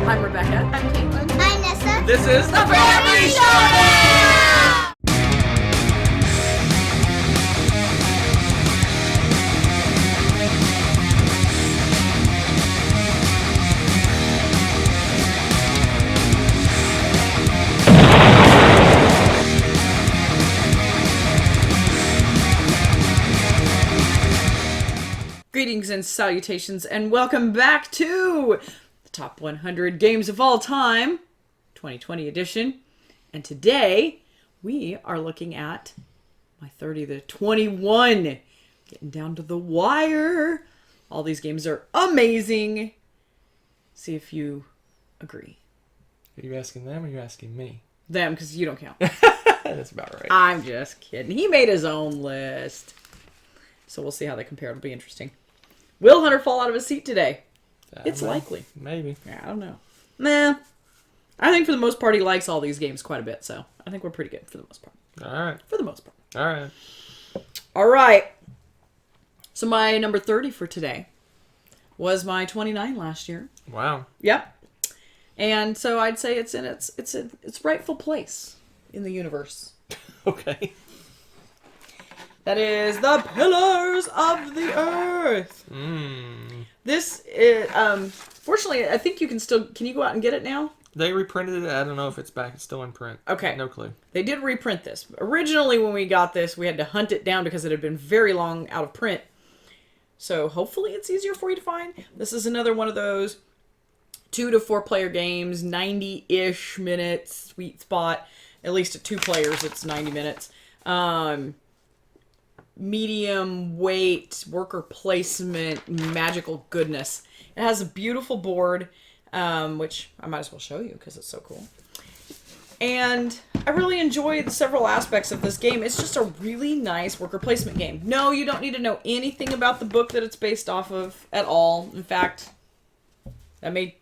I'm Rebecca. I'm Caitlin. I'm Nessa. This is the Family Showdown! Greetings and salutations, and welcome back to the Top 100 Games of All Time, 2020 edition. And today, we are looking at my 30 to 21. Getting down to the wire. All these games are amazing. See if you agree. Are you asking them or are you asking me? Them, because you don't count. That's about right. I'm just kidding. He made his own list. So we'll see how they compare. It'll be interesting. Will Hunter fall out of his seat today? It's likely. Maybe. Yeah, I don't know. Nah. I think for the most part he likes all these games quite a bit, so I think we're pretty good for the most part. Alright. For the most part. Alright. Alright. So my number 30 for today was my 29 last year. Wow. Yep. And so I'd say it's in its rightful place in the universe. Okay. That is The Pillars of the Earth. This is, fortunately, I think you can you go out and get it now? They reprinted it. I don't know if it's back. It's still in print. Okay. No clue. They did reprint this. Originally, when we got this, we had to hunt it down because it had been very long out of print. So hopefully it's easier for you to find. This is another one of those 2 to 4 player games, 90-ish minutes, sweet spot. At least at 2 players, it's 90 minutes. Medium weight, worker placement, magical goodness. It has a beautiful board, which I might as well show you because it's so cool. And I really enjoyed several aspects of this game. It's just a really nice worker placement game. No, you don't need to know anything about the book that it's based off of at all. In fact, that may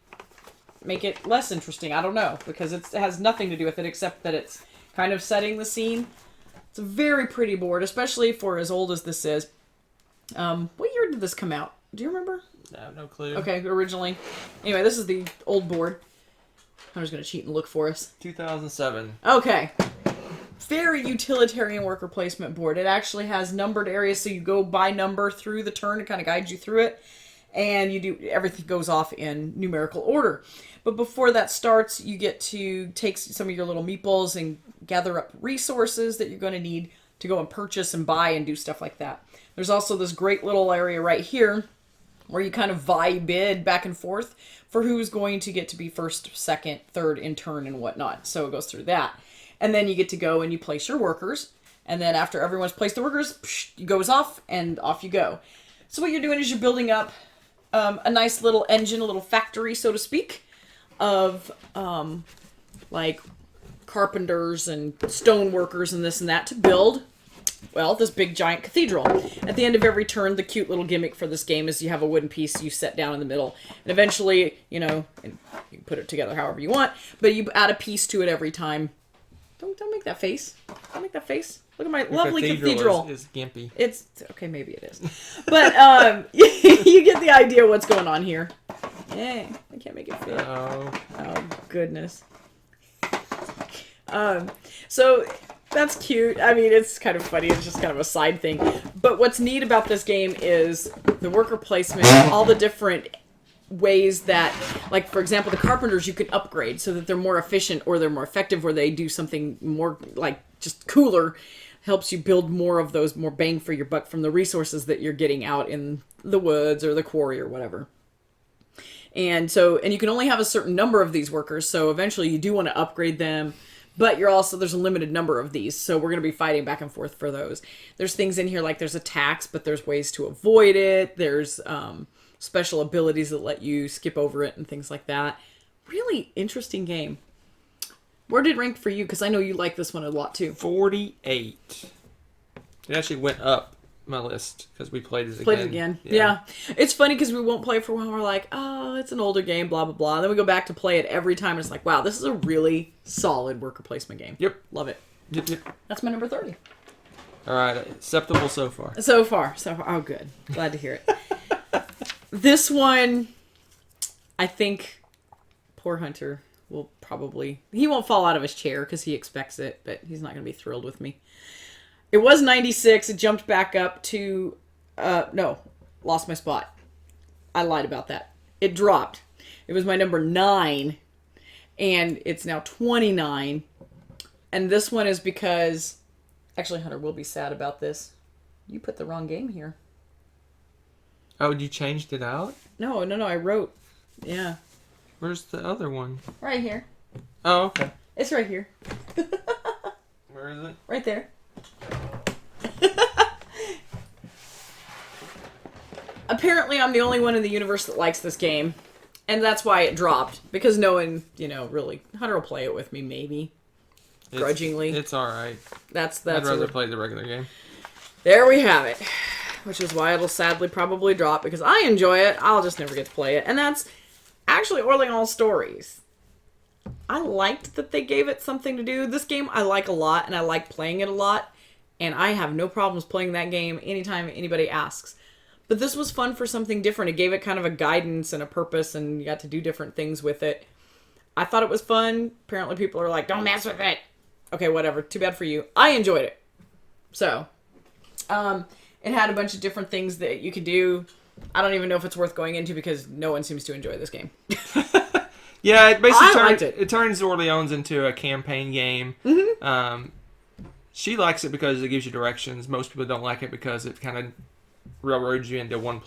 make it less interesting. I don't know, because it has nothing to do with it except that it's kind of setting the scene. It's a very pretty board, especially for as old as this is. What year did this come out? Do you remember? I have no clue. Okay, originally. Anyway, this is the old board. I'm just going to cheat and look for us. 2007. Okay. Very utilitarian worker placement board. It actually has numbered areas, so you go by number through the turn. It kind of guides you through it. And everything goes off in numerical order. But before that starts, you get to take some of your little meeples and gather up resources that you're going to need to go and purchase and buy and do stuff like that. There's also this great little area right here where you kind of bid back and forth for who's going to get to be first, second, third in turn and whatnot. So it goes through that. And then you get to go and you place your workers. And then after everyone's placed the workers, it goes off and off you go. So what you're doing is you're building up a nice little engine, a little factory, so to speak, of like carpenters and stone workers and this and that to build, well, this big giant cathedral. At the end of every turn, the cute little gimmick for this game is you have a wooden piece you set down in the middle. And eventually, and you can put it together however you want, but you add a piece to it every time. Don't make that face. Don't make that face. Look at my lovely cathedral. Is gimpy. It's okay, maybe it is. But you get the idea what's going on here. Yay, I can't make it fit. Oh Goodness. So that's cute. I mean, it's kind of funny. It's just kind of a side thing. But what's neat about this game is the worker placement, all the different ways that, like, for example, the carpenters you can upgrade so that they're more efficient or they're more effective or they do something more, like, just cooler. Helps you build more of those, more bang for your buck from the resources that you're getting out in the woods or the quarry or whatever. And you can only have a certain number of these workers, so eventually you do want to upgrade them, but there's a limited number of these, so we're going to be fighting back and forth for those. There's things in here like there's a tax, but there's ways to avoid it. There's special abilities that let you skip over it and things like that. Really interesting game. Where did it rank for you? Because I know you like this one a lot too. 48. It actually went up my list because we played it again. Yeah. It's funny because we won't play for a while. We're like, oh, it's an older game, blah, blah, blah. And then we go back to play it every time. And it's like, wow, this is a really solid worker placement game. Yep. Love it. Yep. That's my number 30. All right. Acceptable so far. So far. Oh, good. Glad to hear it. This one, I think, poor Hunter will probably... He won't fall out of his chair because he expects it, but he's not going to be thrilled with me. It was 96. It jumped back up to... no, lost my spot. I lied about that. It dropped. It was my number 9, and it's now 29. And this one is because... Actually, Hunter will be sad about this. You put the wrong game here. Oh, you changed it out? No, I wrote. Yeah. Where's the other one? Right here. Oh, okay. It's right here. Where is it? Right there. Apparently, I'm the only one in the universe that likes this game. And that's why it dropped. Because no one, really... Hunter will play it with me, maybe. Grudgingly. It's alright. That's I'd rather play the regular game. There we have it. Which is why it'll sadly probably drop. Because I enjoy it. I'll just never get to play it. And that's actually Orleans Stories. I liked that they gave it something to do. This game I like a lot. And I like playing it a lot. And I have no problems playing that game anytime anybody asks. But this was fun for something different. It gave it kind of a guidance and a purpose. And you got to do different things with it. I thought it was fun. Apparently people are like, don't mess with it. Okay, whatever. Too bad for you. I enjoyed it. So, it had a bunch of different things that you could do. I don't even know if it's worth going into because no one seems to enjoy this game. Yeah, it basically liked it. It turns Orleans into a campaign game. Mm-hmm. She likes it because it gives you directions. Most people don't like it because it kind of railroads you into one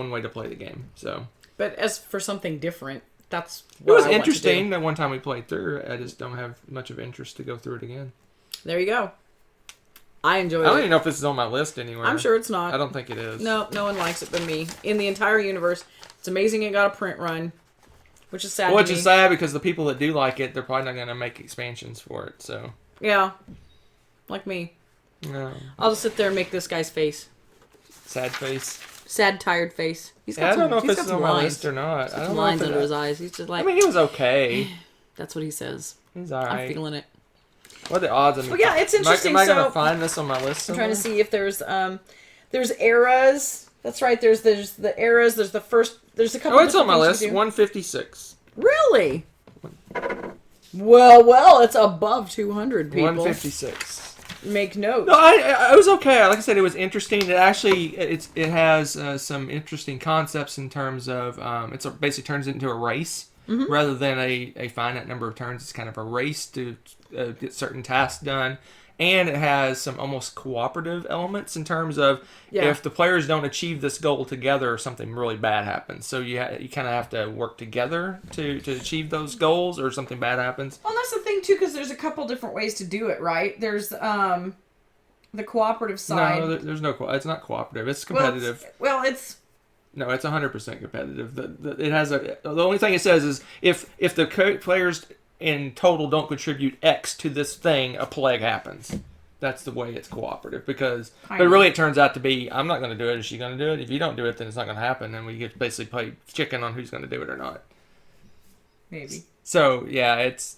way to play the game. So, but as for something different, that's what it was interesting. That one time we played through, I just don't have much of interest to go through it again. There you go. I enjoyed it. I don't even know if this is on my list anywhere. I'm sure it's not. I don't think it is. No one likes it but me. In the entire universe, it's amazing it got a print run, which is sad. Which is sad because the people that do like it, they're probably not going to make expansions for it. So yeah, like me. No. I'll just sit there and make this guy's face. Sad face. Sad, tired face. He's got I don't know if this is on my list or not. I don't know lines under his eyes. He's just like... I mean, he was okay. That's what he says. He's alright. I'm feeling it. What are the odds? Well, yeah, it's interesting. Am I going to find this on my list somewhere? I'm trying to see if there's eras. That's right. There's the eras. There's the first... There's a couple. Oh, it's on my list. 156. Really? Well, it's above 200 people. 156. Make note. No, it was okay. Like I said, it was interesting. It actually it has some interesting concepts in terms of it basically turns it into a race rather than a finite number of turns. It's kind of a race to get certain tasks done, and it has some almost cooperative elements in terms of if the players don't achieve this goal together, something really bad happens. So you kind of have to work together to achieve those goals, or something bad happens. Well, that's the thing too, because there's a couple different ways to do it, right? There's the cooperative side. No, there's no. It's not cooperative. It's competitive. Well, it's. No, it's 100% competitive. It has the only thing it says is if the players in total don't contribute X to this thing, a plague happens. That's the way it's cooperative. But really it turns out to be, I'm not going to do it. Is she going to do it? If you don't do it, then it's not going to happen. And we get to basically play chicken on who's going to do it or not. Maybe. So yeah, it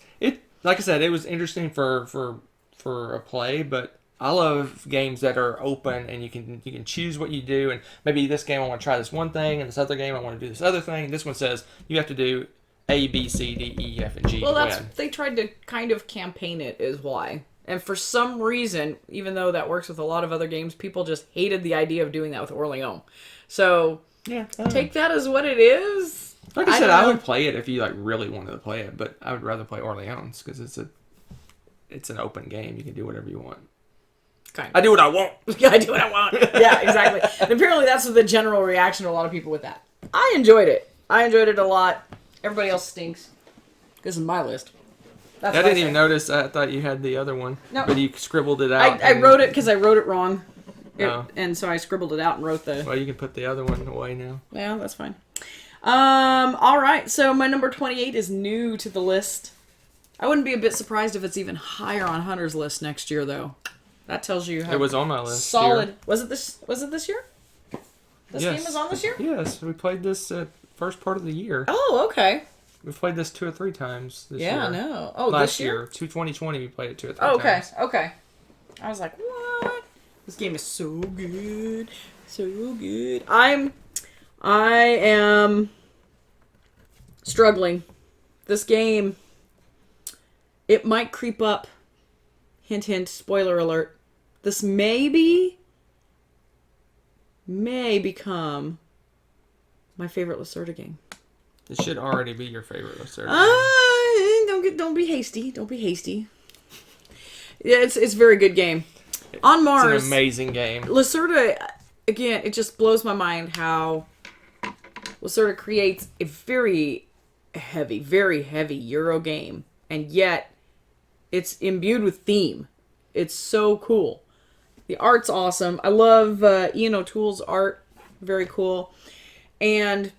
like I said, it was interesting for a play, but I love games that are open and you can choose what you do. And maybe this game I want to try this one thing, and this other game I want to do this other thing. This one says you have to do A, B, C, D, E, F, and G. Well, they tried to kind of campaign it is why. And for some reason, even though that works with a lot of other games, people just hated the idea of doing that with Orleans. So take that as what it is. Like I said, I would play it if you really wanted to play it, but I would rather play Orleans because it's an open game. You can do whatever you want. Kind of. I do what I want. Yeah, I do what I want. Yeah, exactly. And apparently that's the general reaction to a lot of people with that. I enjoyed it. I enjoyed it a lot. Everybody else stinks. This is my list. I didn't even notice. I thought you had the other one. No. But you scribbled it out. I wrote it because I wrote it wrong. And so I scribbled it out and wrote the... Well, you can put the other one away now. Yeah, that's fine. All right. So my number 28 is new to the list. I wouldn't be a bit surprised if it's even higher on Hunter's list next year, though. That tells you how... It was on my list. Solid. Here. Was it this year? This game was on this year? Yes. We played this first part of the year. Oh, okay. We've played this 2 or 3 times this year. Yeah, no. Oh, last this year? 2020, we played it 2 or 3 times. Okay. I was like, what? This game is so good. So good. I am struggling This game, it might creep up. Hint, hint, spoiler alert. This may become my favorite Lucerne game. It should already be your favorite Lucerne. Don't be hasty. Don't be hasty. Yeah, it's a very good game. On Mars, it's an amazing game. Lucerne, again, it just blows my mind how Lucerne creates a very heavy Euro game, and yet it's imbued with theme. It's so cool. The art's awesome. I love Ian O'Toole's art. Very cool. And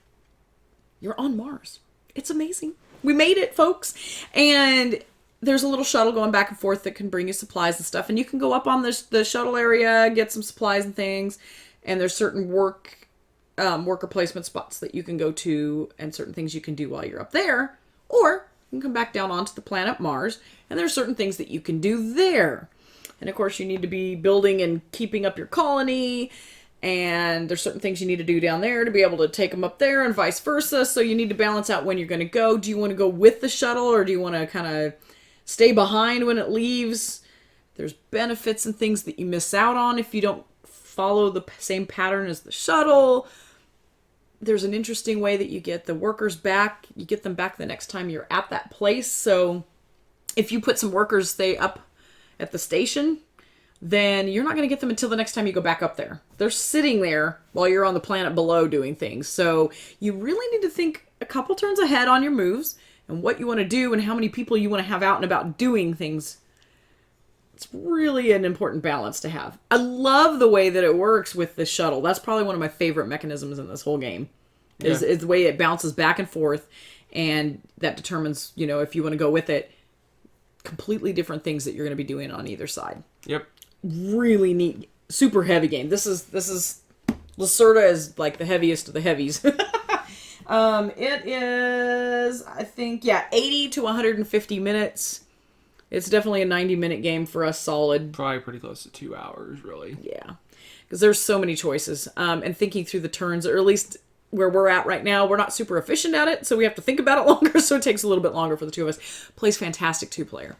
you're on Mars. It's amazing. We made it, folks. And there's a little shuttle going back and forth that can bring you supplies and stuff. And you can go up on the shuttle area, get some supplies and things. And there's certain worker placement spots that you can go to and certain things you can do while you're up there. Or you can come back down onto the planet Mars. And there's certain things that you can do there. And of course, you need to be building and keeping up your colony. And there's certain things you need to do down there to be able to take them up there and vice versa. So you need to balance out when you're going to go. Do you want to go with the shuttle or do you want to kind of stay behind when it leaves? There's benefits and things that you miss out on if you don't follow the same pattern as the shuttle. There's an interesting way that you get the workers back. You get them back the next time you're at that place. So if you put some workers, stay up at the station, then you're not going to get them until the next time you go back up there. They're sitting there while you're on the planet below doing things. So you really need to think a couple turns ahead on your moves and what you want to do and how many people you want to have out and about doing things. It's really an important balance to have. I love the way that it works with the shuttle. That's probably one of my favorite mechanisms in this whole game. Is the way it bounces back and forth, and that determines, if you want to go with it, completely different things that you're going to be doing on either side. Yep. Really neat, super heavy game. This is Lucerne is like the heaviest of the heavies. It is, I think, 80 to 150 minutes. It's definitely a 90-minute game for us, solid. Probably pretty close to 2 hours, really. Yeah, because there's so many choices. And thinking through the turns, or at least where we're at right now, we're not super efficient at it, so we have to think about it longer, so it takes a little bit longer for the two of us. Plays fantastic two-player.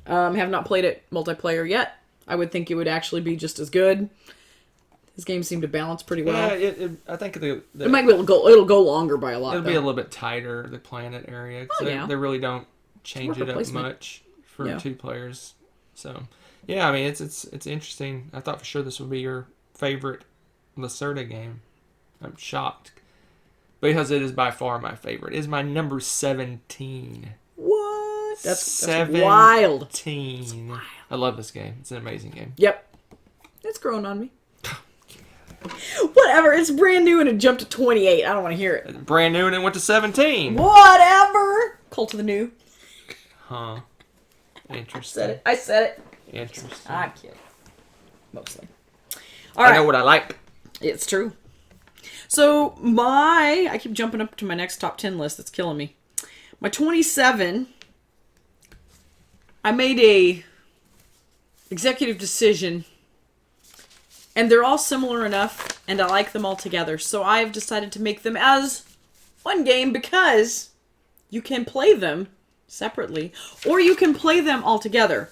Have not played it multiplayer yet. I would think it would actually be just as good. This game seemed to balance pretty well. Yeah, I think it might be able to go. It'll go longer by a lot. It'll be a little bit tighter, the planet area. They really don't change it up much for 2 players. So, yeah, I mean, it's interesting. I thought for sure this would be your favorite Lucerne game. I'm shocked. Because it is by far my favorite. It is my number 17. What? That's wild. 17. I love this game. It's an amazing game. Yep. It's growing on me. Whatever. It's brand new and it jumped to 28. I don't want to hear it. Brand new and it went to 17. Whatever. Cult of the New. Huh. Interesting. I said it. Interesting. I'm kidding. Mostly. All right. I know what I like. It's true. So I keep jumping up to my next top 10 list. That's killing me. My 27, I made a executive decision, and they're all similar enough, and I like them all together. So I've decided to make them as one game because you can play them separately, or you can play them all together.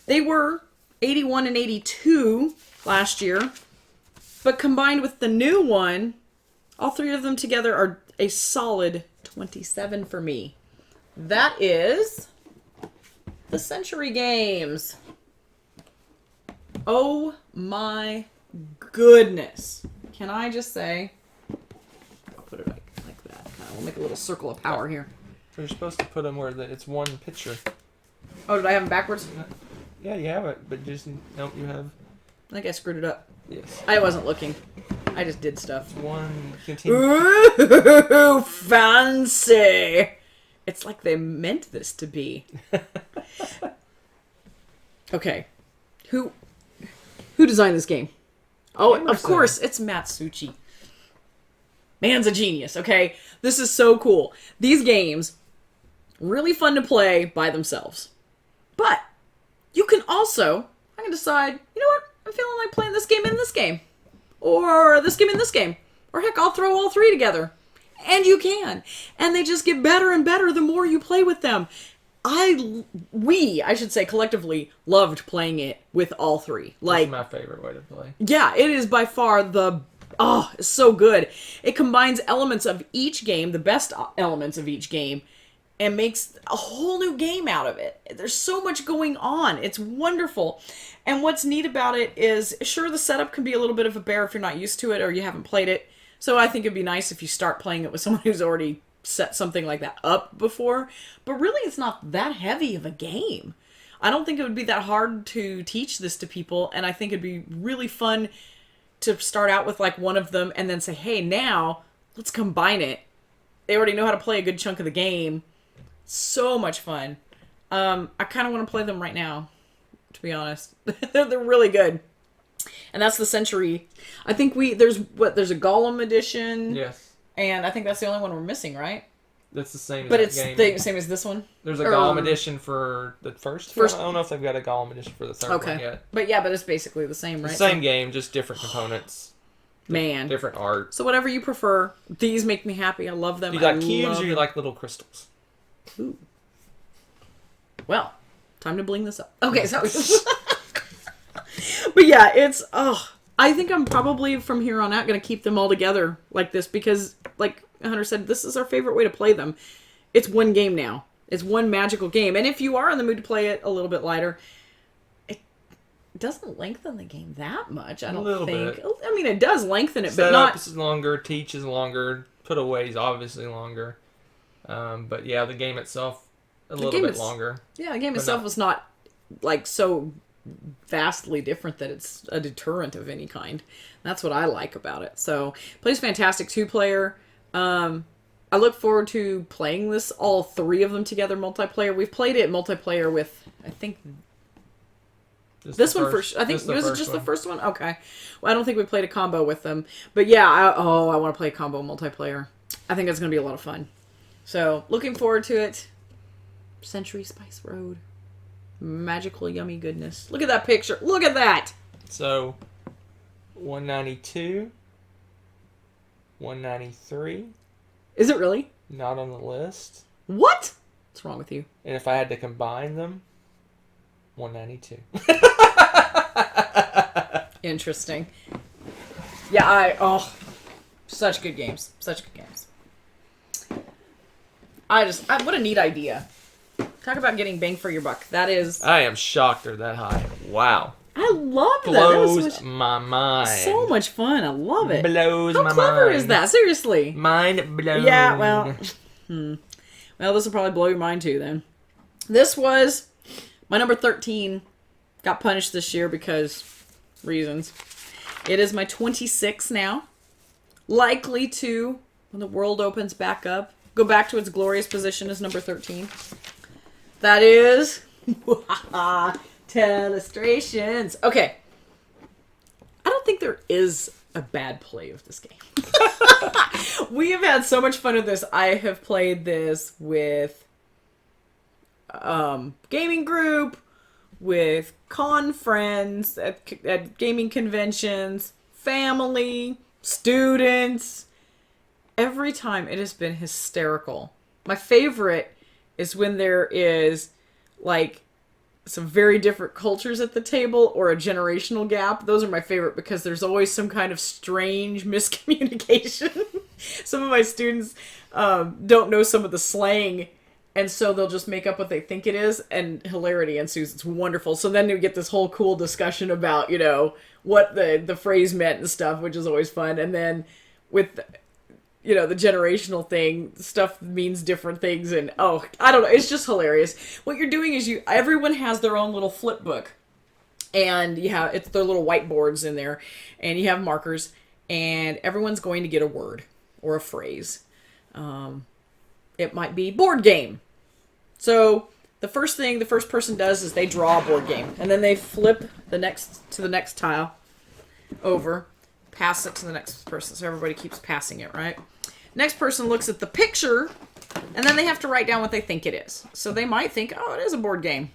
They were 81 and 82 last year, but combined with the new one, all 3 of them together are a solid 27 for me. That is the Century Games. Oh my goodness. Can I just say, I'll put it like that. We'll make a little circle of power here. You're supposed to put them where it's one picture. Oh, did I have them backwards? Yeah, you have it, but just don't you have... I think I screwed it up. Yes. I wasn't looking. I just did stuff. One continue. Ooh, fancy. It's like they meant this to be. Okay. Who designed this game? Oh, Emerson. Of course, it's Matsuchi. Man's a genius, okay? This is so cool. These games, really fun to play by themselves. But you can also, I can decide, you know what? I'm feeling like playing this game in this game. Or this game in this game. Or heck, I'll throw all 3 together. And you can. And they just get better and better the more you play with them. I should say collectively loved playing it with all three. Like, That's my favorite way to play. yeah, it is by far it's so good. It combines elements of each game, the best elements of each game, and makes a whole new game out of it. There's so much going on. It's wonderful. And what's neat about it is, sure, the setup can be a little bit of a bear if you're not used to it or you haven't played it. So I think it'd be nice if you start playing it with someone who's already set something like that up before. But really, it's not that heavy of a game. I don't think it would be that hard to teach this to people, and I think it'd be really fun to start out with like one of them and then say, hey, now let's combine it. They already know how to play a good chunk of the game. So much fun. I kind of want to play them right now, to be honest. They're really good. And that's the Century. I think there's a Gollum edition. Yes. And I think that's the only one we're missing, right? That's the same as but that it's game. the same as this one? There's a Gollum edition for the first one. I don't know if they've got a Gollum edition for the third one yet. But yeah, but it's basically the same, right? The same game, just different components. Man. Different art. So whatever you prefer, these make me happy. I love them. Do you like cubes or you like little crystals? Ooh. Well, time to bling this up. Okay, so... But yeah, I think I'm probably from here on out going to keep them all together like this because, like Hunter said, this is our favorite way to play them. It's one game now. It's one magical game. And if you are in the mood to play it a little bit lighter, it doesn't lengthen the game that much, I don't think. Bit. I mean, it does lengthen it, but not... Setup is longer, teach is longer, put away is obviously longer. But yeah, the game itself, a little bit longer. Yeah, the game itself was not, like, so vastly different that it's a deterrent of any kind. That's what I like about it. So, plays fantastic 2-player. I look forward to playing this, all three of them together, multiplayer. We've played it multiplayer with, I think, this one first. I think, was it just the first one? Okay. Well, I don't think we played a combo with them. But yeah, I want to play combo multiplayer. I think it's going to be a lot of fun. So, looking forward to it. Century Spice Road. Magical, yummy goodness. Look at that picture. Look at that! So, 192, 193. Is it really? Not on the list. What? What's wrong with you? And if I had to combine them, 192. Interesting. Yeah, such good games. Such good games. What a neat idea. Talk about getting bang for your buck. That is... I am shocked they're that high. Wow. I love that. Blows my mind. So much fun. I love it. Blows my mind. How clever is that? Seriously. Mind blown. Yeah, well... Well, this will probably blow your mind too, then. This was my number 13. Got punished this year because reasons. It is my 26 now. Likely to, when the world opens back up, go back to its glorious position as number 13. That is... Telestrations. Okay. I don't think there is a bad play of this game. We have had so much fun with this. I have played this with gaming group, with con friends, at gaming conventions, family, students. Every time it has been hysterical. My favorite is when there is like some very different cultures at the table or a generational gap. Those are my favorite because there's always some kind of strange miscommunication. Some of my students don't know some of the slang, and so they'll just make up what they think it is, and hilarity ensues. It's wonderful. So then we get this whole cool discussion about, what the phrase meant and stuff, which is always fun. And then with... the generational thing, stuff means different things, and I don't know, it's just hilarious. What you're doing is everyone has their own little flip book, and it's their little whiteboards in there, and you have markers, and everyone's going to get a word or a phrase. It might be board game. So the first thing the first person does is they draw a board game, and then they flip to the next tile over. Pass it to the next person, so everybody keeps passing it, right? Next person looks at the picture, and then they have to write down what they think it is. So they might think, it is a board game.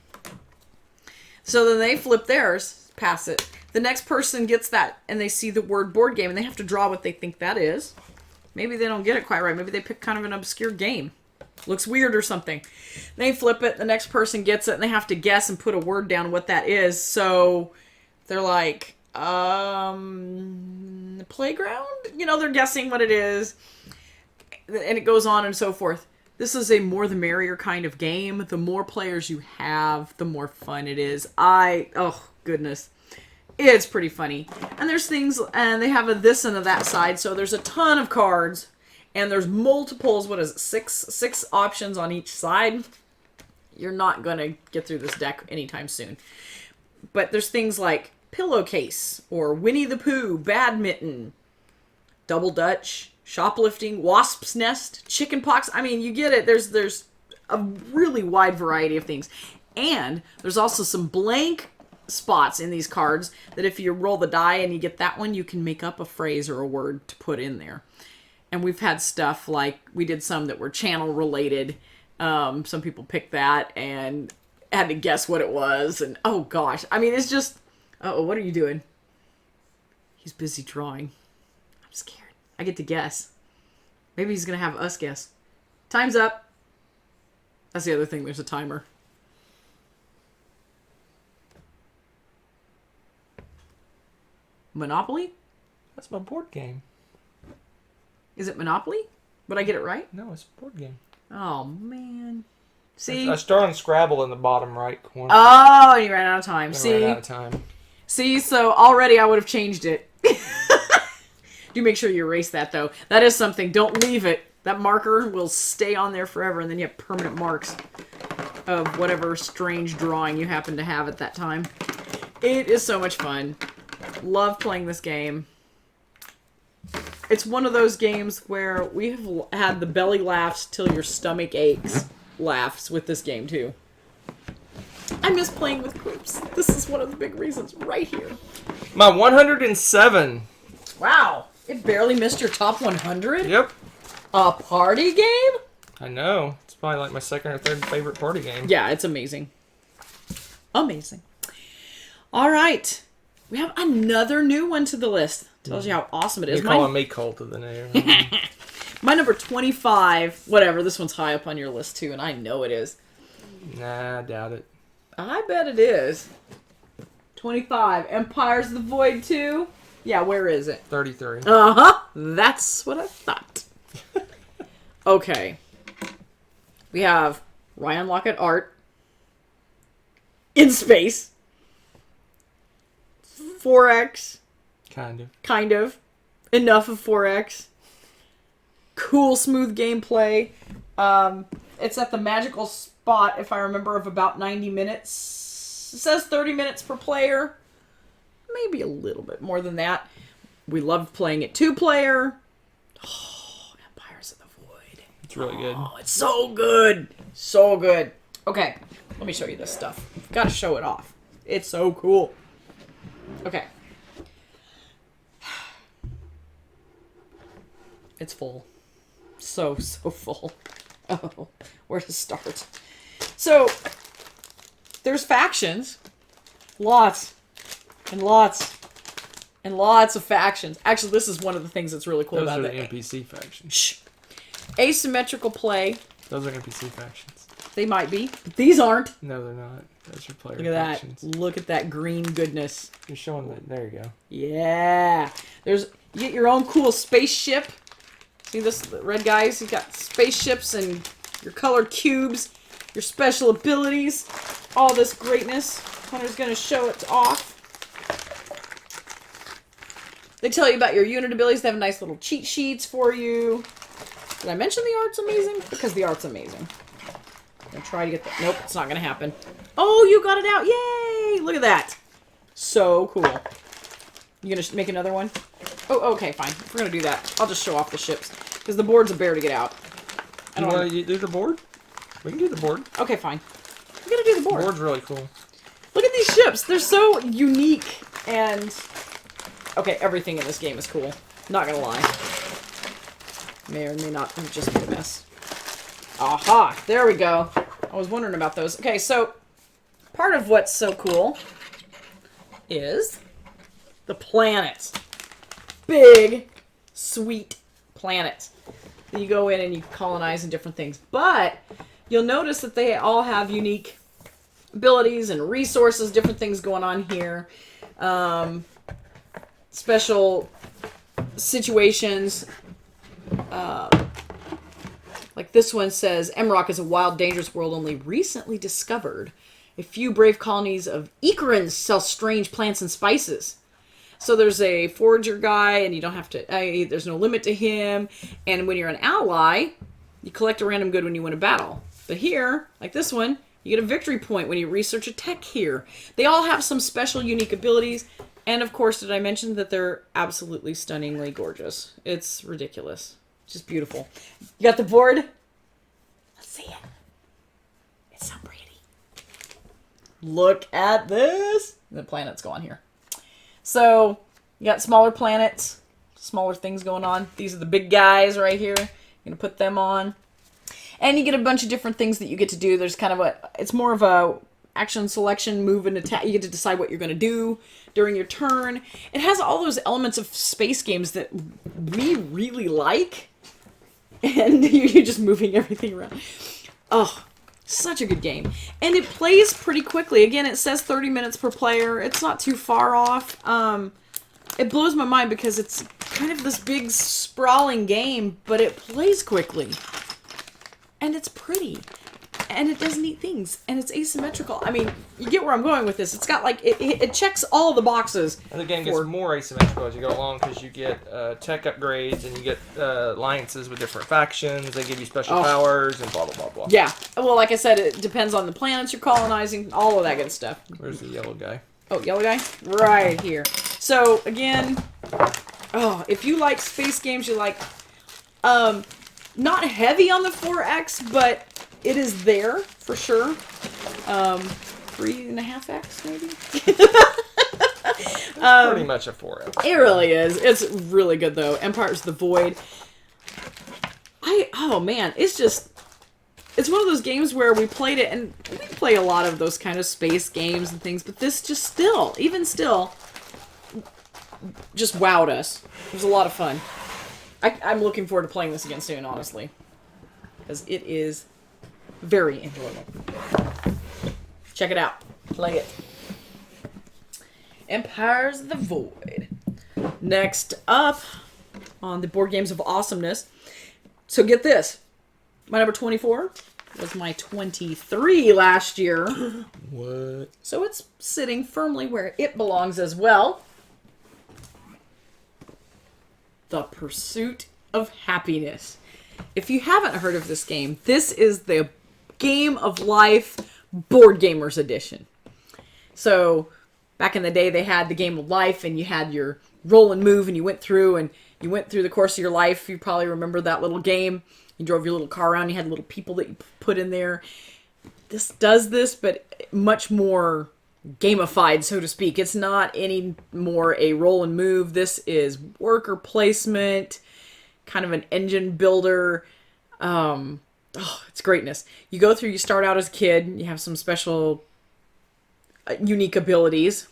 So then they flip theirs, pass it. The next person gets that, and they see the word board game, and they have to draw what they think that is. Maybe they don't get it quite right. Maybe they pick kind of an obscure game. Looks weird or something. They flip it, the next person gets it, and they have to guess and put a word down what that is. So they're like, playground? You know, they're guessing what it is. And it goes on and so forth. This is a more the merrier kind of game. The more players you have, the more fun it is. Oh, goodness. It's pretty funny. And there's things, and they have a this and a that side, so there's a ton of cards. And there's multiples, what is it, six options on each side. You're not going to get through this deck anytime soon. But there's things like pillowcase, or Winnie the Pooh, badminton, double dutch, shoplifting, wasp's nest, chicken pox. I mean, you get it. There's a really wide variety of things. And there's also some blank spots in these cards that if you roll the die and you get that one, you can make up a phrase or a word to put in there. And we've had stuff like, we did some that were channel related. Some people picked that and had to guess what it was. And oh gosh, I mean, it's just, what are you doing? He's busy drawing. I'm scared. I get to guess. Maybe he's going to have us guess. Time's up. That's the other thing. There's a timer. Monopoly? That's my board game. Is it Monopoly? Would I get it right? No, it's a board game. Oh, man. See? I started on Scrabble in the bottom right corner. Oh, you ran out of time. I ran out of time. See, so already I would have changed it. Do make sure you erase that, though. That is something. Don't leave it. That marker will stay on there forever, and then you have permanent marks of whatever strange drawing you happen to have at that time. It is so much fun. Love playing this game. It's one of those games where we have had the belly laughs till your stomach aches laughs with this game, too. I miss playing with groups. This is one of the big reasons right here. My 107. Wow. It barely missed your top 100? Yep. A party game? I know. It's probably like my second or third favorite party game. Yeah, it's amazing. Amazing. All right. We have another new one to the list. Tells you how awesome it is. You're calling me Cult of the Name. My number 25, whatever, this one's high up on your list too, and I know it is. Nah, I doubt it. I bet it is. 25, Empires of the Void 2. Yeah, where is it? 33. Uh-huh. That's what I thought. Okay. We have Ryan Lockett art. In space. 4X. Kind of. Enough of 4X. Cool, smooth gameplay. It's at the magical spot, if I remember, of about 90 minutes. It says 30 minutes per player. Maybe a little bit more than that. We loved playing it 2-player. Oh, Empires of the Void. It's really good. Oh, it's so good. So good. Okay, let me show you this stuff. Gotta show it off. It's so cool. Okay. It's full. So full. Oh, where to start? So, there's factions. Lots. And lots. And lots of factions. Actually, this is one of the things that's really cool about it. Those are the NPC factions. Shh. Asymmetrical play. Those are NPC factions. They might be, but these aren't. No, they're not. Those are player Look at factions. that. Look at that green goodness. You're showing that. There you go. Yeah. You get your own cool spaceship. See this, the red guys? You got spaceships and your colored cubes, your special abilities, all this greatness. Hunter's going to show it off. They tell you about your unit abilities. They have nice little cheat sheets for you. Did I mention the art's amazing? Because the art's amazing. I'm going to try to get that. Nope, it's not going to happen. Oh, you got it out. Yay! Look at that. So cool. You going to make another one? Oh, okay, fine. If we're going to do that, I'll just show off the ships. Because the board's a bear to get out. You want to do the board? We can do the board. Okay, fine. I'm going to do the board. The board's really cool. Look at these ships. They're so unique and... Okay, everything in this game is cool. Not going to lie. May or may not have just been a mess. Aha! There we go. I was wondering about those. Okay, so part of what's so cool is the planets. Big, sweet planets that you go in and you colonize and different things. But you'll notice that they all have unique abilities and resources, different things going on here. Special situations. Like this one says, Emrock is a wild, dangerous world only recently discovered. A few brave colonies of Icarans sell strange plants and spices. So there's a forager guy, and you don't have to, there's no limit to him. And when you're an ally, you collect a random good when you win a battle. But here, like this one, you get a victory point when you research a tech here. They all have some special, unique abilities. And of course, did I mention that they're absolutely stunningly gorgeous? It's ridiculous. It's just beautiful. You got the board? Let's see it. It's so pretty. Look at this. The planets go on here. So, you got smaller planets, smaller things going on. These are the big guys right here. You're going to put them on. And you get a bunch of different things that you get to do. There's kind of it's more of a action selection, move and attack. You get to decide what you're going to do during your turn. It has all those elements of space games that we really like. And you're just moving everything around. Oh, such a good game. And it plays pretty quickly. Again, it says 30 minutes per player. It's not too far off. It blows my mind because it's kind of this big sprawling game, but it plays quickly. And it's pretty. And it does neat things. And it's asymmetrical. I mean, you get where I'm going with this. It's got like, it checks all the boxes. And the game gets more asymmetrical as you go along because you get tech upgrades and you get alliances with different factions. They give you special powers and blah, blah, blah, blah. Yeah. Well, like I said, it depends on the planets you're colonizing, all of that good stuff. Where's the yellow guy? Oh, yellow guy? Right here. So, again, if you like space games, you like, not heavy on the 4X, but it is there for sure. 3.5X maybe. Pretty much a 4X. It really is. It's really good though. Empire's the Void. Oh man, it's one of those games where we played it, and we play a lot of those kind of space games and things, but this just even still, just wowed us. It was a lot of fun. I'm looking forward to playing this again soon, honestly, because it is very enjoyable. Check it out. Play it. Empire's the Void. Next up on the Board Games of Awesomeness. So get this. My number 24 was my 23 last year. What? So it's sitting firmly where it belongs as well. The Pursuit of Happiness. If you haven't heard of this game, this is the Game of Life Board Gamers Edition. So, back in the day, they had the Game of Life, and you had your roll and move, and you went through the course of your life. You probably remember that little game. You drove your little car around, you had little people that you put in there. This does this, but much more gamified, so to speak. It's not any more a roll and move. This is worker placement, kind of an engine builder. It's greatness. You go through, you start out as a kid, you have some special unique abilities.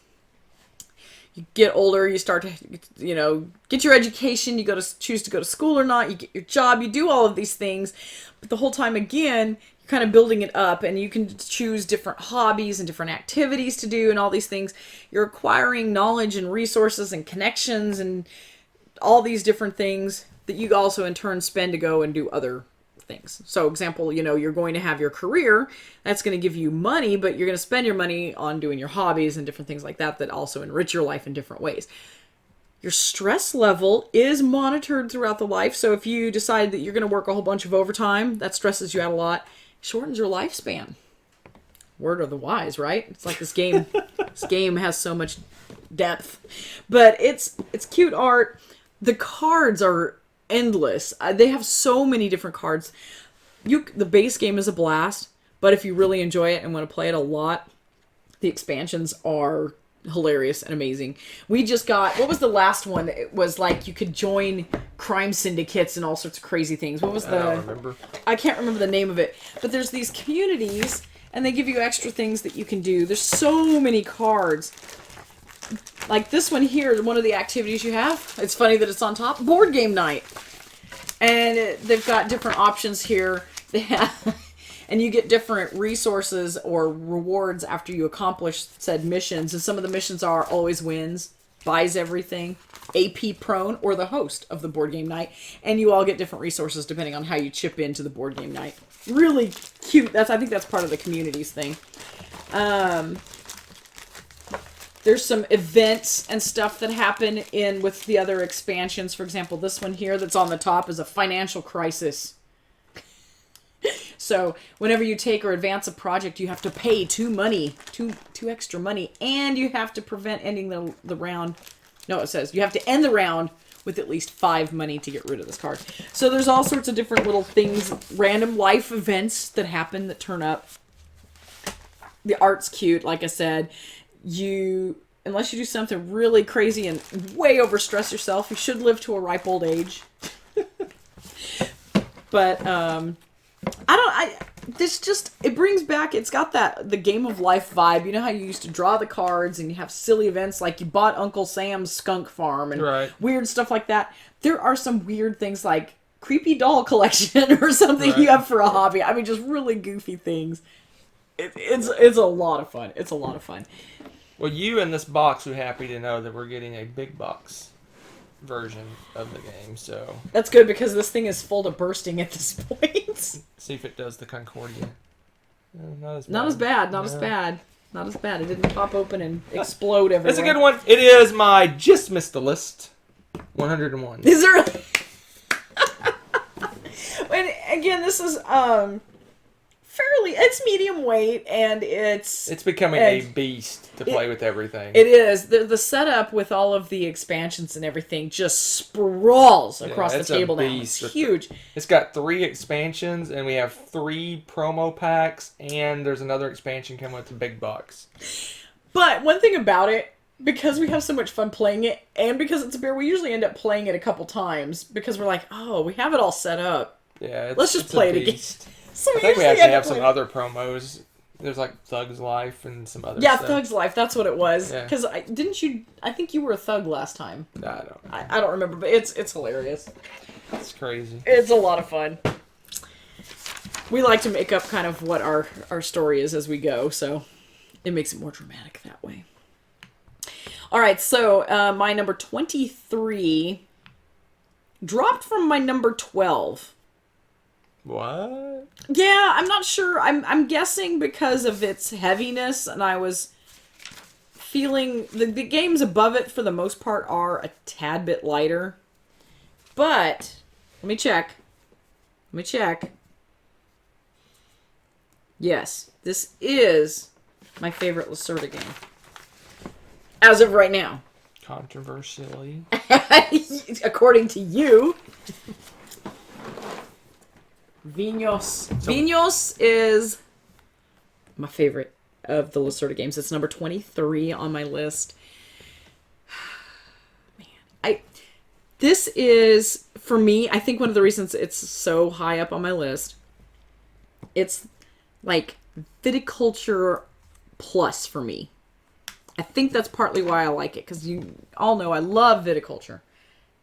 You get older, you start to, get your education, you choose to go to school or not, you get your job, you do all of these things. But the whole time, again, you're kind of building it up, and you can choose different hobbies and different activities to do and all these things. You're acquiring knowledge and resources and connections and all these different things that you also in turn spend to go and do other things. So example, you're going to have your career that's going to give you money, but you're going to spend your money on doing your hobbies and different things like that also enrich your life in different ways. Your stress level is monitored throughout the life. So if you decide that you're going to work a whole bunch of overtime, that stresses you out a lot, shortens your lifespan. Word of the wise, right? It's like this game has so much depth, but it's cute art. The cards are endless. They have so many different cards. The base game is a blast, but if you really enjoy it and want to play it a lot, the expansions are hilarious and amazing. We just got, what was the last one? It was like you could join crime syndicates and all sorts of crazy things. What was I don't remember. I can't remember the name of it, but there's these communities and they give you extra things that you can do. There's so many cards. Like this one here, one of the activities you have, it's funny that it's on top, board game night. And they've got different options here. They have, and you get different resources or rewards after you accomplish said missions. And some of the missions are always wins, buys everything, AP prone, or the host of the board game night. And you all get different resources depending on how you chip into the board game night. Really cute. I think that's part of the communities thing. There's some events and stuff that happen in with the other expansions. For example, this one here that's on the top is a financial crisis. So whenever you take or advance a project, you have to pay two extra money, and you have to prevent ending the round. No, it says you have to end the round with at least 5 money to get rid of this card. So there's all sorts of different little things, random life events that happen that turn up. The art's cute, like I said. Unless you do something really crazy and way overstress yourself, you should live to a ripe old age. But it brings back, it's got the game of life vibe. You know how you used to draw the cards and you have silly events like you bought Uncle Sam's skunk farm and weird stuff like that. There are some weird things like creepy doll collection or something you have for a hobby. I mean, just really goofy things. It's a lot of fun. It's a lot of fun. Well, you in this box are happy to know that we're getting a big box version of the game, so... That's good, because this thing is full to bursting at this point. See if it does the Concordia. Not as bad. Not as bad. It didn't pop open and explode everywhere. It's a good one. It is my just missed the list 101. Is there... And again, this is it's medium weight, and it's becoming a beast to play with everything. It is. The setup with all of the expansions and everything just sprawls across the table now. It's huge. It's got 3 expansions, and we have 3 promo packs, and there's another expansion coming with the big box. But one thing about it, because we have so much fun playing it, and because it's a bear, we usually end up playing it a couple times, because we're like, oh, we have it all set up. Yeah, let's just play it again. So I think we actually have some other promos. There's like Thug's Life and some other stuff. Thug's Life, that's what it was. Because I think you were a thug last time. No, I don't. I don't remember, but it's hilarious. It's crazy. It's a lot of fun. We like to make up kind of what our story is as we go, so it makes it more dramatic that way. All right, so my number 23 dropped from my number 12. What? Yeah, I'm not sure. I'm guessing because of its heaviness, and I was feeling the games above it for the most part are a tad bit lighter. But let me check. Yes, this is my favorite Lucerne game as of right now. Controversially, according to you. Vinos is my favorite of the Lucerne games. It's number 23 on my list. Man, this is, for me, I think one of the reasons it's so high up on my list, it's like viticulture plus for me. I think that's partly why I like it, because you all know I love viticulture.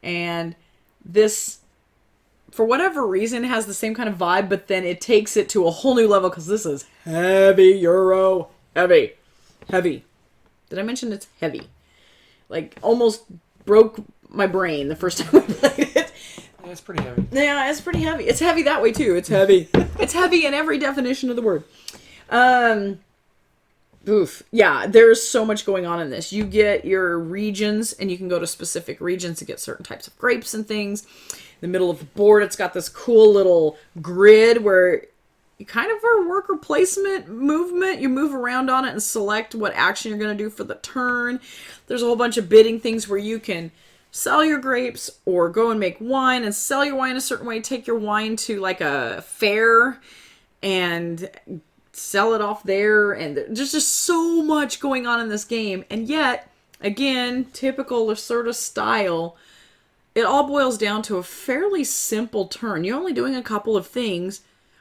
And this, for whatever reason, has the same kind of vibe, but then it takes it to a whole new level, because this is heavy Euro. Heavy. Did I mention it's heavy? Like, almost broke my brain the first time I played it. Yeah, it's pretty heavy. Yeah, it's pretty heavy. It's heavy that way, too. It's heavy. It's heavy in every definition of the word. Oof. Yeah, there's so much going on in this. You get your regions, and you can go to specific regions to get certain types of grapes and things. In the middle of the board, it's got this cool little grid where you kind of are worker placement movement. You move around on it and select what action you're going to do for the turn. There's a whole bunch of bidding things where you can sell your grapes or go and make wine and sell your wine a certain way. Take your wine to like a fair and sell it off there, and there's just so much going on in this game. And yet, again, typical Lucerne style, it all boils down to a fairly simple turn. You're only doing a couple of things,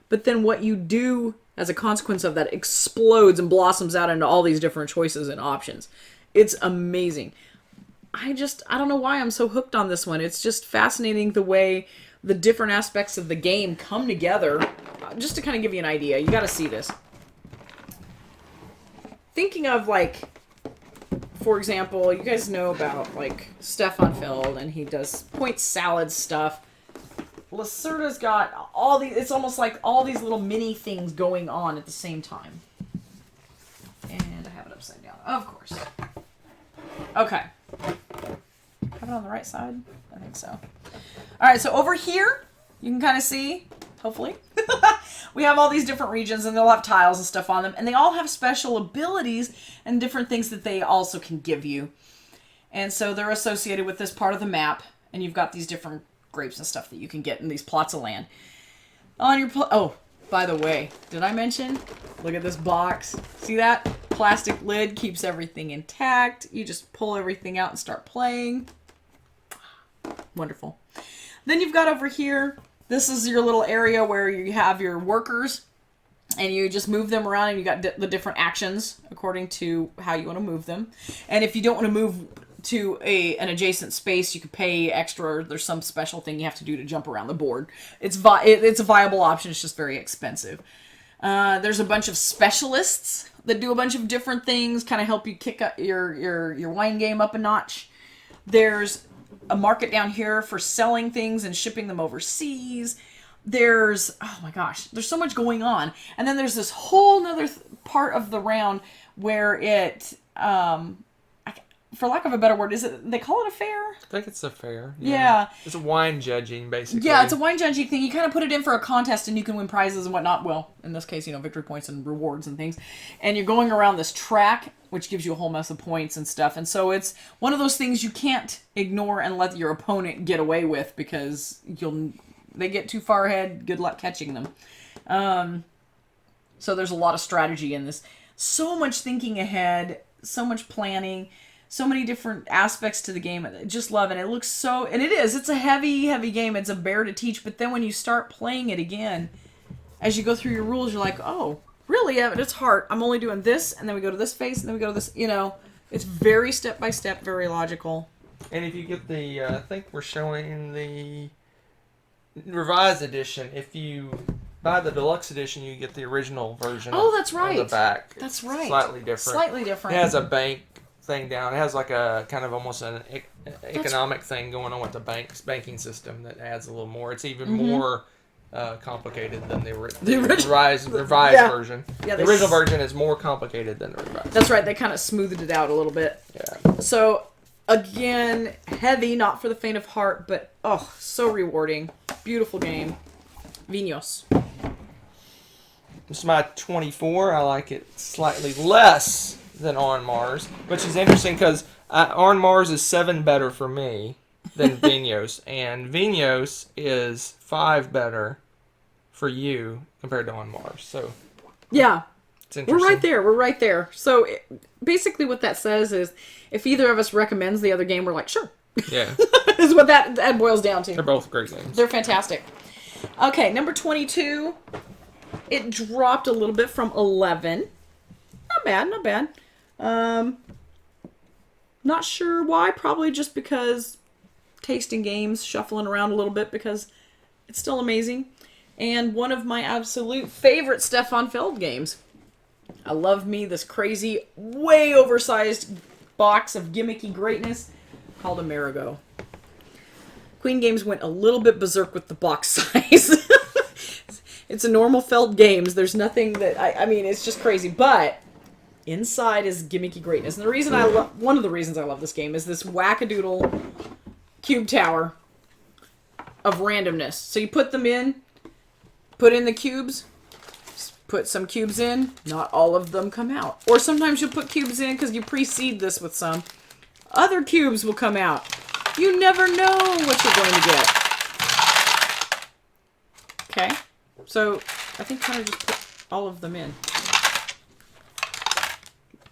but then what you do as a consequence of that explodes and blossoms out into all these different choices and options. It's amazing. I don't know why I'm so hooked on this one. It's just fascinating the way the different aspects of the game come together. Just to kind of give you an idea, you got to see this. Thinking of, like, for example, you guys know about, like, Stefan Feld, and he does point salad stuff. Lucerne's got all these, it's almost like all these little mini things going on at the same time. And I have it upside down, of course. Okay. Have it on the right side? I think so. Alright, so over here, you can kind of see, hopefully, we have all these different regions, and they'll have tiles and stuff on them, and they all have special abilities and different things that they also can give you. And so they're associated with this part of the map, and you've got these different grapes and stuff that you can get in these plots of land. On your oh, by the way, did I mention? Look at this box. See that? Plastic lid keeps everything intact. You just pull everything out and start playing. Wonderful. Then you've got over here, this is your little area where you have your workers, and you just move them around, and you got the different actions according to how you want to move them. And if you don't want to move to an adjacent space, you can pay extra. There's some special thing you have to do to jump around the board. It's a viable option. It's just very expensive. There's a bunch of specialists that do a bunch of different things, kind of help you kick up your wine game up a notch. There's a market down here for selling things and shipping them overseas. There's, oh my gosh, there's so much going on. And then there's this whole nother part of the round where it, for lack of a better word, they call it a fair? I think it's a fair. Yeah. It's a wine judging, basically. Yeah, it's a wine judging thing. You kind of put it in for a contest, and you can win prizes and whatnot. Well, in this case, victory points and rewards and things. And you're going around this track, which gives you a whole mess of points and stuff. And so it's one of those things you can't ignore and let your opponent get away with, because they get too far ahead. Good luck catching them. So there's a lot of strategy in this. So much thinking ahead, so much planning. So many different aspects to the game. I just love it. It looks so... And it's a heavy, heavy game. It's a bear to teach. But then when you start playing it again, as you go through your rules, you're like, oh, really? Yeah, but it's hard. I'm only doing this, and then we go to this phase, and then we go to this... It's very step-by-step, very logical. And if you get the... I think we're showing the revised edition. If you buy the deluxe edition, you get the original version. Oh, that's right. On the back. That's right. Slightly different. Slightly different. It has a bank thing down. It has like a kind of almost an economic thing going on with the banking system that adds a little more. It's even more complicated than the revised version. Yeah, the original version is more complicated than the revised. That's right. They kind of smoothed it out a little bit. Yeah. So, again, heavy, not for the faint of heart, but oh, so rewarding. Beautiful game. Vinos. This is my 24. I like it slightly less than On Mars, which is interesting because On Mars is 7 better for me than Vinos, and Vinos is 5 better for you compared to On Mars. So yeah, it's interesting. We're right there. So basically what that says is if either of us recommends the other game, we're like, sure. Yeah. Is what that boils down to. They're both great games. They're fantastic. Okay, number 22. It dropped a little bit from 11. Not bad. Not sure why. Probably just because tasting games, shuffling around a little bit, because it's still amazing. And one of my absolute favorite Stefan Feld games. I love me this crazy, way oversized box of gimmicky greatness called Amerigo. Queen Games went a little bit berserk with the box size. It's a normal Feld games. There's nothing that I mean, it's just crazy. But inside is gimmicky greatness. And the reason one of the reasons I love this game is this wackadoodle cube tower of randomness. So you put them in, put in the cubes, put some cubes in, not all of them come out. Or sometimes you'll put cubes in because you pre-seed this with some. Other cubes will come out. You never know what you're going to get. Okay. So I think Connor just put all of them in.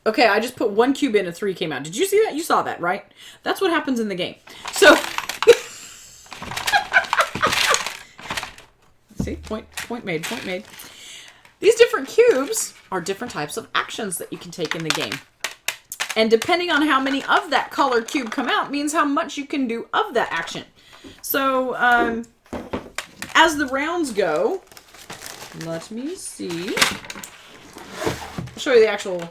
Okay, I just put 1 cube in and 3 came out. Did you see that? You saw that, right? That's what happens in the game. So, see, point made. These different cubes are different types of actions that you can take in the game. And depending on how many of that color cube come out means how much you can do of that action. So, as the rounds go, let me see. I'll show you the actual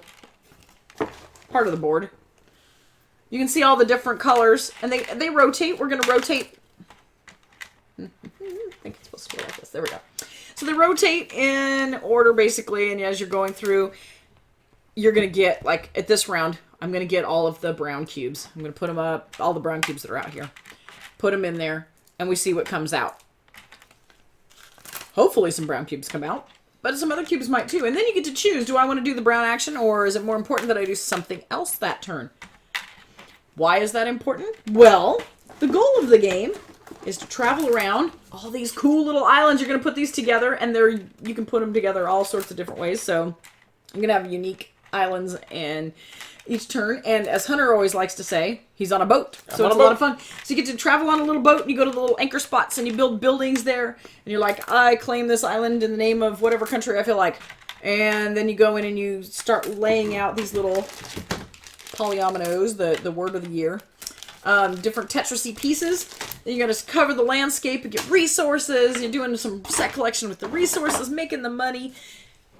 part of the board. You can see all the different colors, and they rotate. We're going to rotate. I think it's supposed to be like this. There we go. So they rotate in order, basically, and as you're going through, you're going to get, like, at this round, I'm going to get all of the brown cubes. I'm going to put them up, all the brown cubes that are out here. Put them in there, and we see what comes out. Hopefully some brown cubes come out, but some other cubes might too. And then you get to choose, do I want to do the brown action, or is it more important that I do something else that turn? Why is that important? Well, the goal of the game is to travel around all these cool little islands. You're going to put these together, and you can put them together all sorts of different ways. So I'm going to have unique islands and each turn. And as Hunter always likes to say, he's on a boat. So it's a lot of fun. So you get to travel on a little boat, and you go to the little anchor spots, and you build buildings there. And you're like, I claim this island in the name of whatever country I feel like. And then you go in and you start laying out these little polyominoes, the word of the year. Different Tetris-y pieces. Then you got to cover the landscape and get resources. You're doing some set collection with the resources, making the money.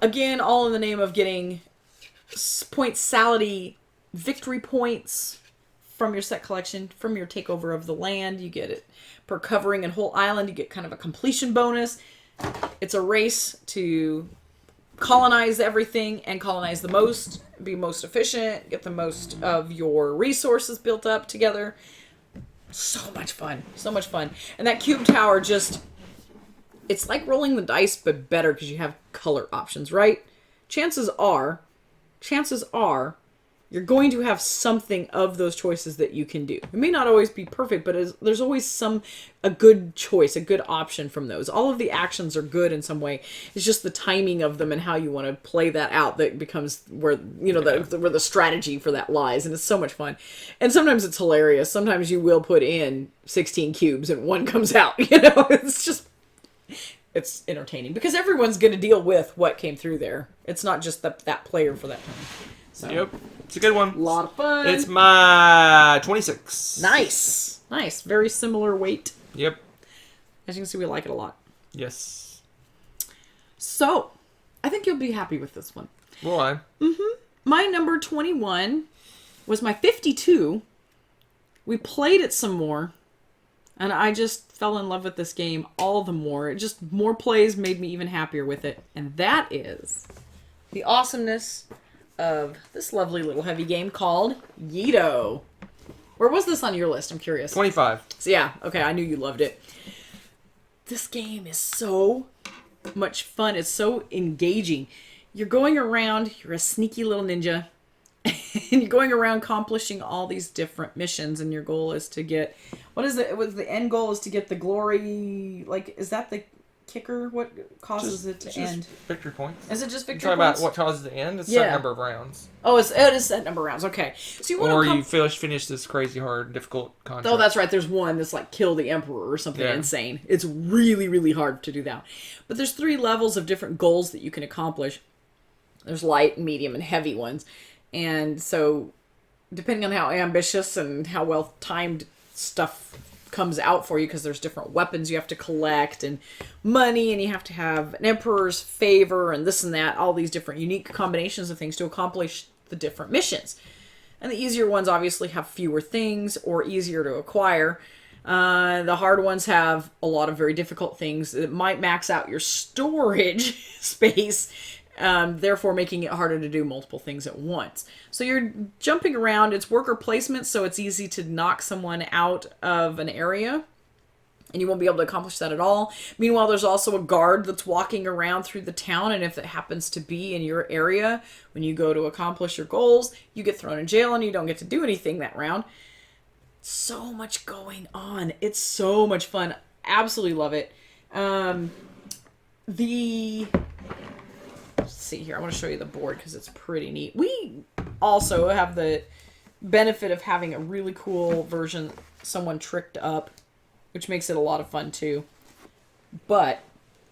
Again, all in the name of getting points-sality victory points from your set collection, from your takeover of the land. You get it per covering a whole island. You get kind of a completion bonus. It's a race to colonize everything and colonize the most, be most efficient, get the most of your resources built up together. So much fun. So much fun. And that cube tower just, it's like rolling the dice, but better because you have color options, right? Chances are you're going to have something of those choices that you can do. It may not always be perfect, but there's always a good choice, a good option from those. All of the actions are good in some way. It's just the timing of them and how you want to play that out that becomes where, where the strategy for that lies. And it's so much fun. And sometimes it's hilarious. Sometimes you will put in 16 cubes and one comes out. It's entertaining because everyone's going to deal with what came through there. It's not just that player for that time. So. Yep. It's a good one. A lot of fun. It's my 26. Nice. Very similar weight. Yep. As you can see, we like it a lot. Yes. So, I think you'll be happy with this one. Why? My number 21 was my 52. We played it some more, and I just fell in love with this game all the more. It just, more plays made me even happier with it. And that is the awesomeness of this lovely little heavy game called Yiddo. Where was this on your list? I'm curious. 25. So yeah, okay, I knew you loved it. This game is so much fun. It's so engaging. You're going around, you're a sneaky little ninja, and you're going around accomplishing all these different missions, and your goal is to get, the end goal is to get the glory, like, is that the kicker? What causes it to end? Victory points. Is it just victory You're talking points? about what causes it to end? It's a Yeah. certain number of rounds. Oh, it is set number of rounds. Okay. So you want you finish this crazy hard, difficult contract. Oh, that's right. There's one that's like kill the emperor or something insane. It's really, really hard to do that. But there's 3 levels of different goals that you can accomplish. There's light, medium, and heavy ones. And so depending on how ambitious and how well timed stuff comes out for you, because there's different weapons you have to collect and money, and you have to have an emperor's favor and this and that, all these different unique combinations of things to accomplish the different missions. And the easier ones obviously have fewer things or easier to acquire. The hard ones have a lot of very difficult things that might max out your storage space, therefore making it harder to do multiple things at once. So you're jumping around. It's worker placement, so it's easy to knock someone out of an area, and you won't be able to accomplish that at all. Meanwhile, there's also a guard that's walking around through the town, and if it happens to be in your area, when you go to accomplish your goals, you get thrown in jail and you don't get to do anything that round. So much going on. It's so much fun. Absolutely love it. Let's see here. I want to show you the board because it's pretty neat. We also have the benefit of having a really cool version someone tricked up, which makes it a lot of fun too. But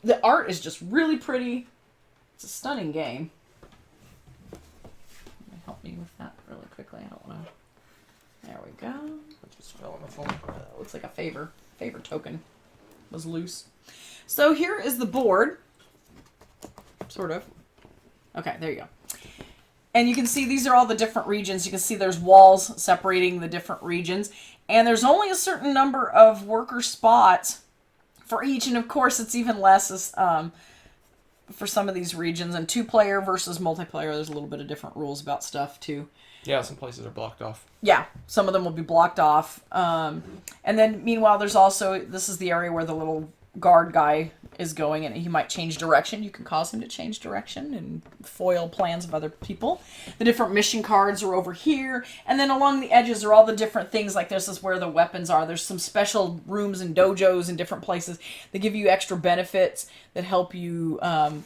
the art is just really pretty. It's a stunning game. Help me with that really quickly. I don't know. There we go. I just fell on the phone. Looks like a favor token was loose. So here is the board. Sort of. Okay, there you go. And you can see these are all the different regions. You can see there's walls separating the different regions. And there's only a certain number of worker spots for each. And of course, it's even less for some of these regions. And 2-player versus multiplayer, there's a little bit of different rules about stuff too. Yeah, some places are blocked off. Yeah, some of them will be blocked off. And then meanwhile, there's also, this is the area where the little guard guy is going, and he might change direction. You can cause him to change direction and foil plans of other people. The different mission cards are over here, and then along the edges are all the different things. Like this is where the weapons are. There's some special rooms and dojos in different places that give you extra benefits that help you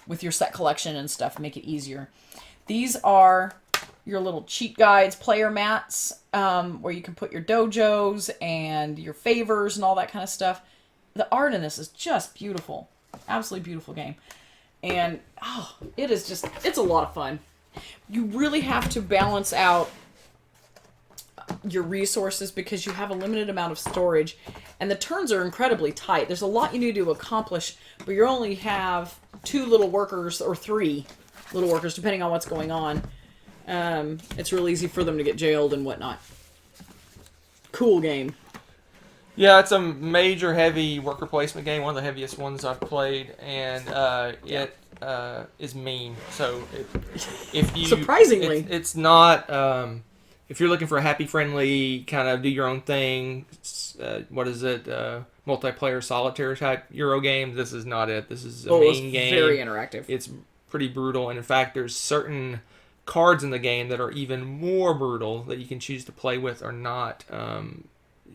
with your set collection and stuff, make it easier. These are your little cheat guides, player mats, where you can put your dojos and your favors and all that kind of stuff. The art in this is just beautiful. Absolutely beautiful game. And, it's a lot of fun. You really have to balance out your resources because you have a limited amount of storage. And the turns are incredibly tight. There's a lot you need to accomplish, but you only have 2 little workers, or 3 little workers, depending on what's going on. It's real easy for them to get jailed and whatnot. Cool game. Yeah, it's a major heavy worker placement game, one of the heaviest ones I've played, and it is mean. So if you surprisingly, it's not. If you're looking for a happy, friendly kind of do your own thing, what is it? Multiplayer solitaire type Euro game. This is not it. This is a mean game. Very interactive. It's pretty brutal, and in fact, there's certain cards in the game that are even more brutal that you can choose to play with or not.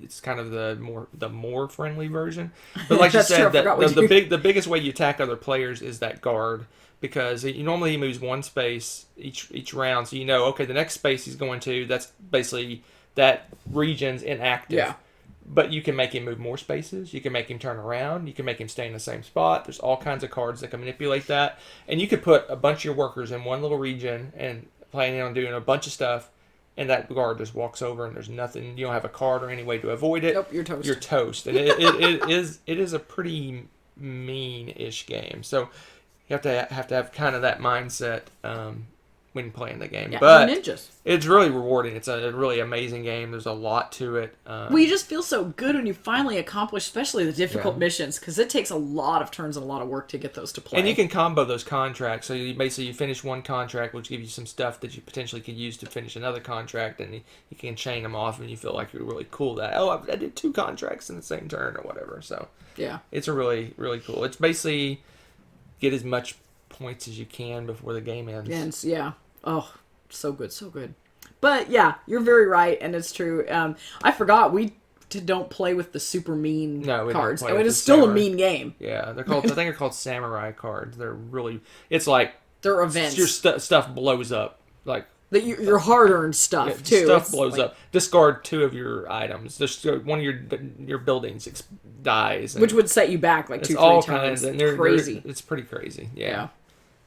It's kind of the more friendly version. But like you said, the biggest way you attack other players is that guard, because he normally moves one space each round, so you know, okay, the next space he's going to, that's basically that region's inactive. Yeah. But you can make him move more spaces. You can make him turn around. You can make him stay in the same spot. There's all kinds of cards that can manipulate that. And you could put a bunch of your workers in one little region and planning on doing a bunch of stuff, and that guard just walks over and there's nothing. You don't have a card or any way to avoid it. Nope, you're toast. You're toast. And it is a pretty mean-ish game. So you have to have kind of that mindset when playing the game. Yeah, but ninjas. It's really rewarding. It's a really amazing game. There's a lot to it. Well, you just feel so good when you finally accomplish, especially the difficult missions, because it takes a lot of turns and a lot of work to get those to play. And you can combo those contracts. So you finish one contract, which gives you some stuff that you potentially could use to finish another contract, and you can chain them off, and you feel like you're really cool. I did 2 contracts in the same turn or whatever. So yeah, it's a really, really cool. It's basically get as much points as you can before the game ends. Yeah. Oh, so good, so good. But yeah, you're very right, and it's true. I forgot we don't play with the super mean cards. It is still a mean game. Yeah, they're called. I think they're called samurai cards. They're really. It's like they're events. Your stuff blows up, like your hard-earned stuff too. Stuff blows up. Discard 2 of your items. Just one of your buildings dies, which would set you back like 2-3 times. Crazy. It's pretty crazy. Yeah.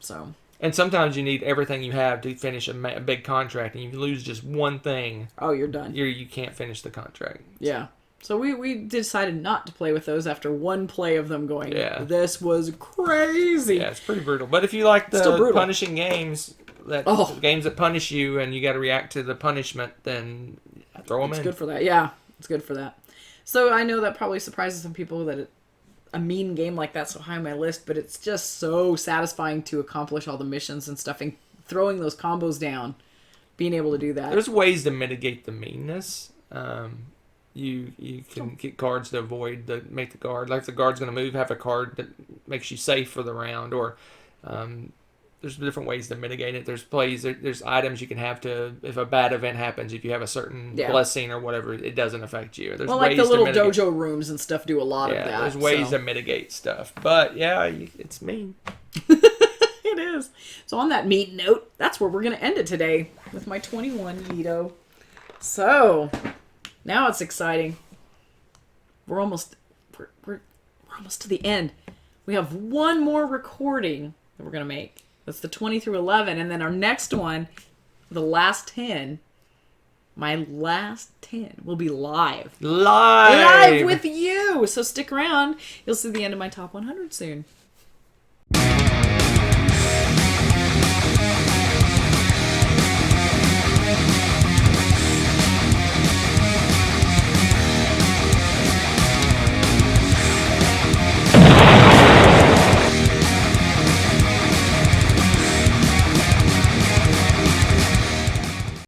So. And sometimes you need everything you have to finish a big contract, and you lose just one thing. Oh, you're done. You can't finish the contract. Yeah. So we decided not to play with those after one play of them going, this was crazy. Yeah, it's pretty brutal. But if you like the punishing games, games that punish you and you got to react to the punishment, then throw them in. It's good for that. Yeah, it's good for that. So I know that probably surprises some people that a mean game like that's so high on my list, but it's just so satisfying to accomplish all the missions and stuff, and throwing those combos down, being able to do that. There's ways to mitigate the meanness. You can get cards to make the guard, like if the guard's going to move, have a card that makes you safe for the round, or there's different ways to mitigate it. There's items you can have to, if a bad event happens, if you have a certain blessing or whatever, it doesn't affect you. There's like the little dojo rooms and stuff do a lot of that. There's ways to mitigate stuff. But yeah, it's mean. It is. So on that mean note, that's where we're going to end it today with my 21 Yiddo. So now it's exciting. We're almost to the end. We have one more recording that we're going to make. That's the 20 through 11. And then our next one, the last 10, my last 10 will be live. Live With you. So stick around. You'll see the end of my top 100 soon.